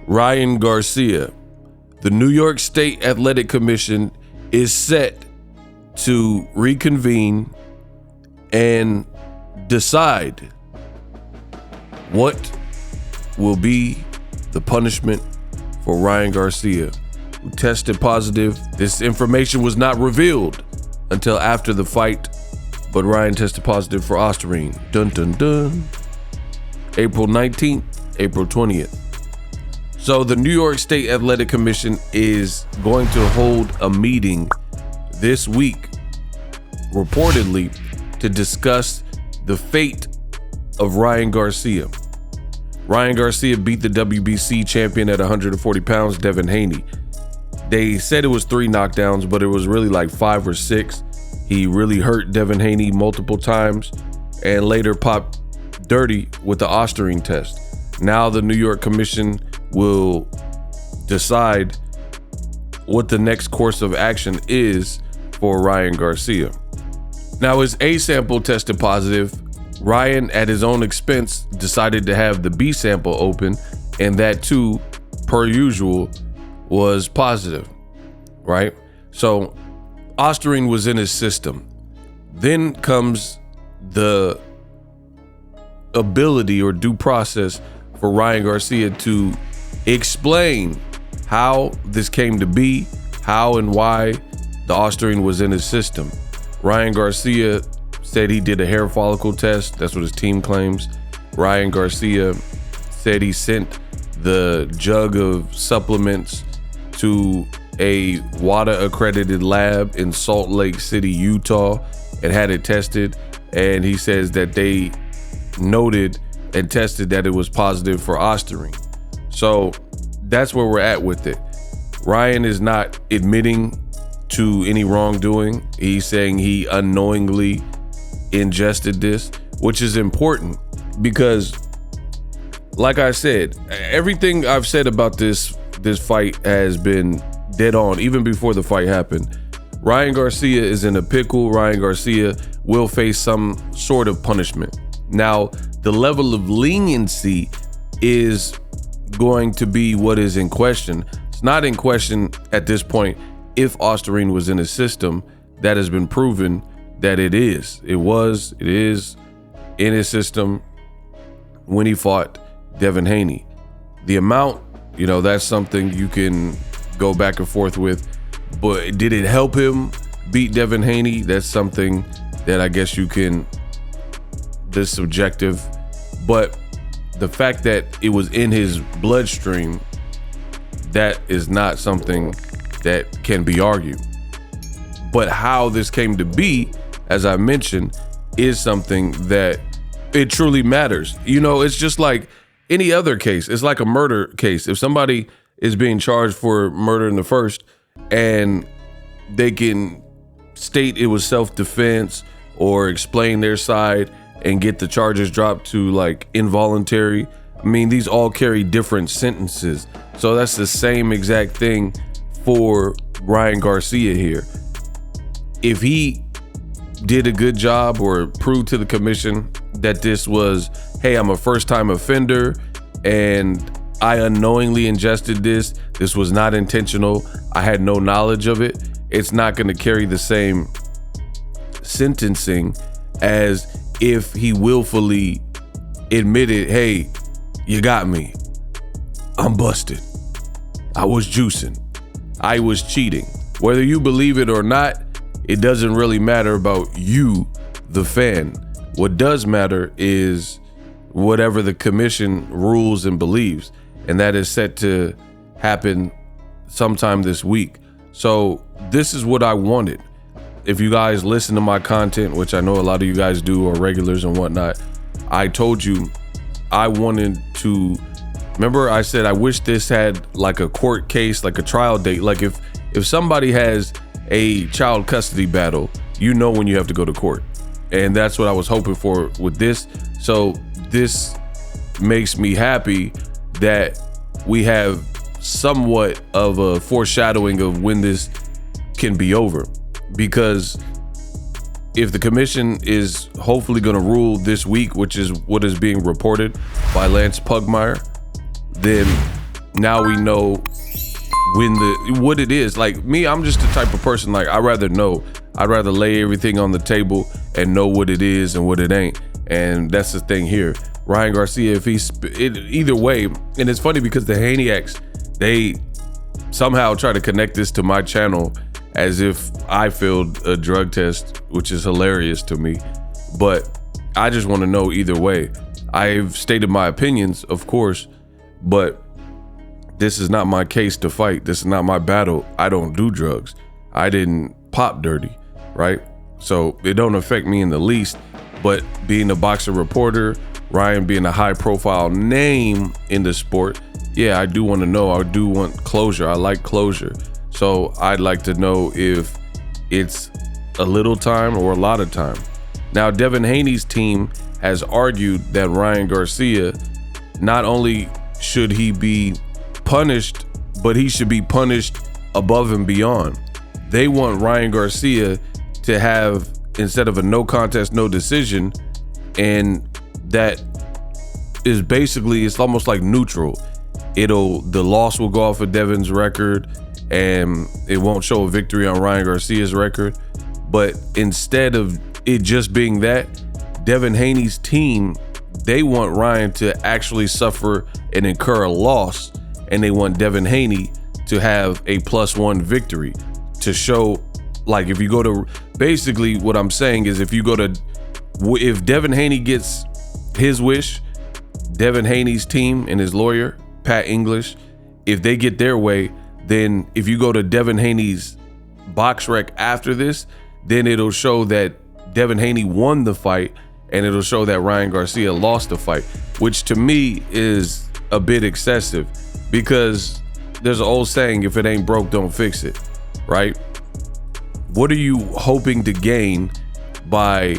Ryan Garcia. The New York State Athletic Commission is set to reconvene and decide what will be the punishment for Ryan Garcia, who tested positive. This information was not revealed until after the fight, but Ryan tested positive for Ostarine. Dun dun dun. April 19th, April 20th. So the New York State Athletic Commission is going to hold a meeting this week, reportedly, to discuss the fate of Ryan Garcia. Ryan Garcia beat the WBC champion at 140 pounds, Devin Haney. They said it was 3 knockdowns, but it was really like 5 or 6. He really hurt Devin Haney multiple times and later popped dirty with the Ostarine test. Now the New York Commission will decide what the next course of action is for Ryan Garcia. Now his A sample tested positive. Ryan, at his own expense, decided to have the B sample open, and that too, per usual, was positive, right? So Ostarine was in his system. Then comes the ability or due process for Ryan Garcia to explain how this came to be, how and why the Ostarine was in his system. Ryan Garcia said he did a hair follicle test. That's what his team claims. Ryan Garcia said he sent the jug of supplements to a WADA accredited lab in Salt Lake City, Utah, and had it tested. And he says that they noted and tested that it was positive for Ostarine. So that's where we're at with it. Ryan is not admitting to any wrongdoing. He's saying he unknowingly ingested this, which is important because, like I said, everything I've said about this fight has been dead on, even before the fight happened. Ryan Garcia is in a pickle. Ryan Garcia will face some sort of punishment. Now, the level of leniency is going to be what is in question. It's not in question at this point if Ostarine was in his system. That has been proven that it is. It is in his system when he fought Devin Haney. The amount, that's something you can go back and forth with. But did it help him beat Devin Haney? That's something that I guess you can, this subjective. But the fact that it was in his bloodstream, that is not something that can be argued. But how this came to be, as I mentioned, is something that it truly matters. It's just like any other case. It's like a murder case. If somebody is being charged for murder in the first and they can state it was self-defense or explain their side and get the charges dropped to like involuntary, these all carry different sentences. So that's the same exact thing for Ryan Garcia here. If he did a good job or proved to the commission that this was, hey, I'm a first-time offender and I unknowingly ingested this was not intentional, I had no knowledge of it, it's not going to carry the same sentencing as if he willfully admitted, hey, you got me, I'm busted, I was juicing, I was cheating. Whether you believe it or not, it doesn't really matter about you, the fan. What does matter is whatever the commission rules and believes, and that is set to happen sometime this week. So this is what I wanted. If you guys listen to my content, which I know a lot of you guys do, or regulars and whatnot, I told you I wanted to, remember I said I wish this had like a court case, like a trial date. Like if somebody has a child custody battle, when you have to go to court. And that's what I was hoping for with this. So this makes me happy that we have somewhat of a foreshadowing of when this can be over. Because if the commission is hopefully going to rule this week, which is what is being reported by Lance Pugmire, then now we know what it is. Like me, I'm just the type of person, like I'd rather lay everything on the table and know what it is and what it ain't. And that's the thing here. Ryan Garcia, if either way, and it's funny because the Haniacs, they somehow try to connect this to my channel as if I failed a drug test, which is hilarious to me. But I just want to know either way. I've stated my opinions, of course, but this is not my case to fight. This is not my battle. I don't do drugs. I didn't pop dirty, right? So it don't affect me in the least. But being a boxer reporter, Ryan being a high profile name in the sport, yeah, I do want to know. I do want closure. I like closure. So I'd like to know if it's a little time or a lot of time. Now, Devin Haney's team has argued that Ryan Garcia, not only should he be punished, but he should be punished above and beyond. They want Ryan Garcia to have, instead of a no contest, no decision, and that is basically, it's almost like neutral. The loss will go off of Devin's record and it won't show a victory on Ryan Garcia's record. But instead of it just being that, Devin Haney's team, they want Ryan to actually suffer and incur a loss, and they want Devin Haney to have a +1 victory to show, like, if you go to, basically what I'm saying is, if Devin Haney gets his wish, Devin Haney's team and his lawyer, Pat English, if they get their way, then if you go to Devin Haney's BoxRec after this, then it'll show that Devin Haney won the fight, and it'll show that Ryan Garcia lost the fight, which to me is a bit excessive, because there's an old saying, if it ain't broke, don't fix it, right? What are you hoping to gain by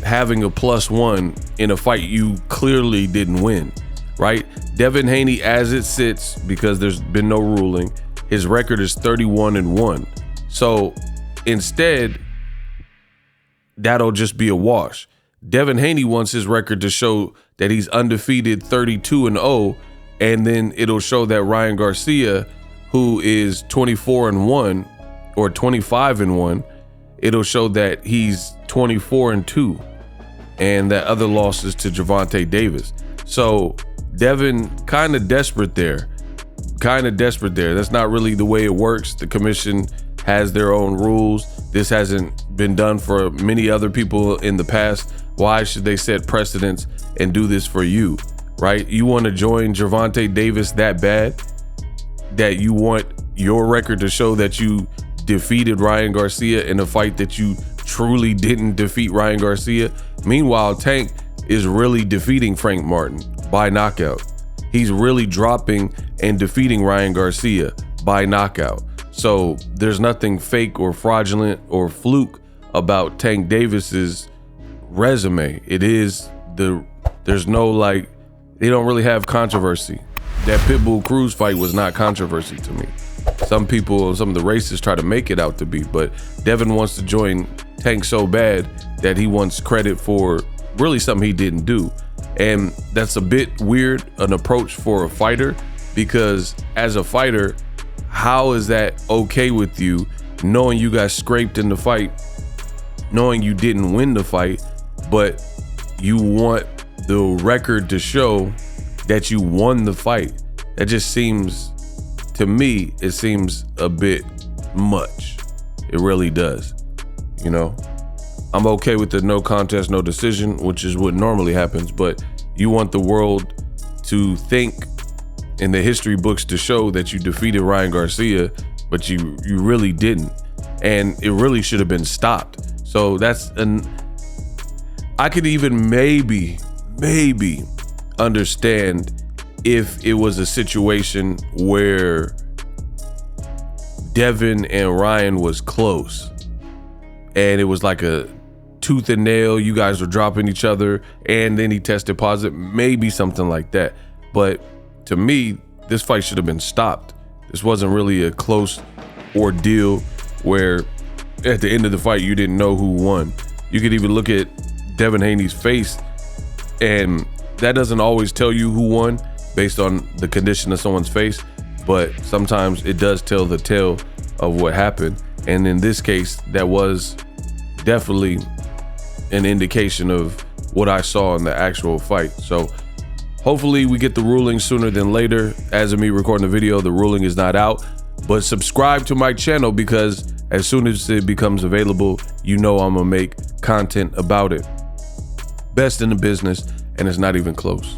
having a +1 in a fight you clearly didn't win, right? Devin Haney, as it sits, because there's been no ruling, his record is 31-1. So instead, that'll just be a wash. Devin Haney wants his record to show that he's undefeated 32-0, and then it'll show that Ryan Garcia, who is 24-1 or 25-1, it'll show that he's 24-2, and that other losses to Gervonta Davis. So Devin kind of desperate there. That's not really the way it works. The commission has their own rules. This hasn't been done for many other people in the past. Why should they set precedents and do this for you, right? You want to join Gervonta Davis that bad that you want your record to show that you defeated Ryan Garcia in a fight that you truly didn't defeat Ryan Garcia. Meanwhile, Tank is really defeating Frank Martin by knockout. He's really dropping and defeating Ryan Garcia by knockout. So there's nothing fake or fraudulent or fluke about Tank Davis's resume. There's no, like, they don't really have controversy. That Pitbull Cruz fight was not controversy to me. Some of the racists try to make it out to be, but Devin wants to join Tank so bad that he wants credit for really something he didn't do. And that's a bit weird, an approach for a fighter, because as a fighter, how is that okay with you, knowing you got scraped in the fight, knowing you didn't win the fight, but you want the record to show that you won the fight? That just seems, to me, it seems a bit much. It really does. You know, I'm okay with the no contest, no decision, which is what normally happens, but you want the world to think in the history books to show that you defeated Ryan Garcia, but you really didn't. And it really should have been stopped. So I could even maybe understand if it was a situation where Devin and Ryan was close and it was like a tooth and nail, you guys were dropping each other, and then he tested positive, maybe something like that. But to me, this fight should have been stopped. This wasn't really a close ordeal where at the end of the fight you didn't know who won. You could even look at Devin Haney's face, and that doesn't always tell you who won. based on the condition of someone's face, but sometimes it does tell the tale of what happened. And in this case, that was definitely an indication of what I saw in the actual fight. So hopefully we get the ruling sooner than later. As of me recording the video, the ruling is not out, but subscribe to my channel because as soon as it becomes available, you know I'm gonna make content about it. Best in the business, and it's not even close.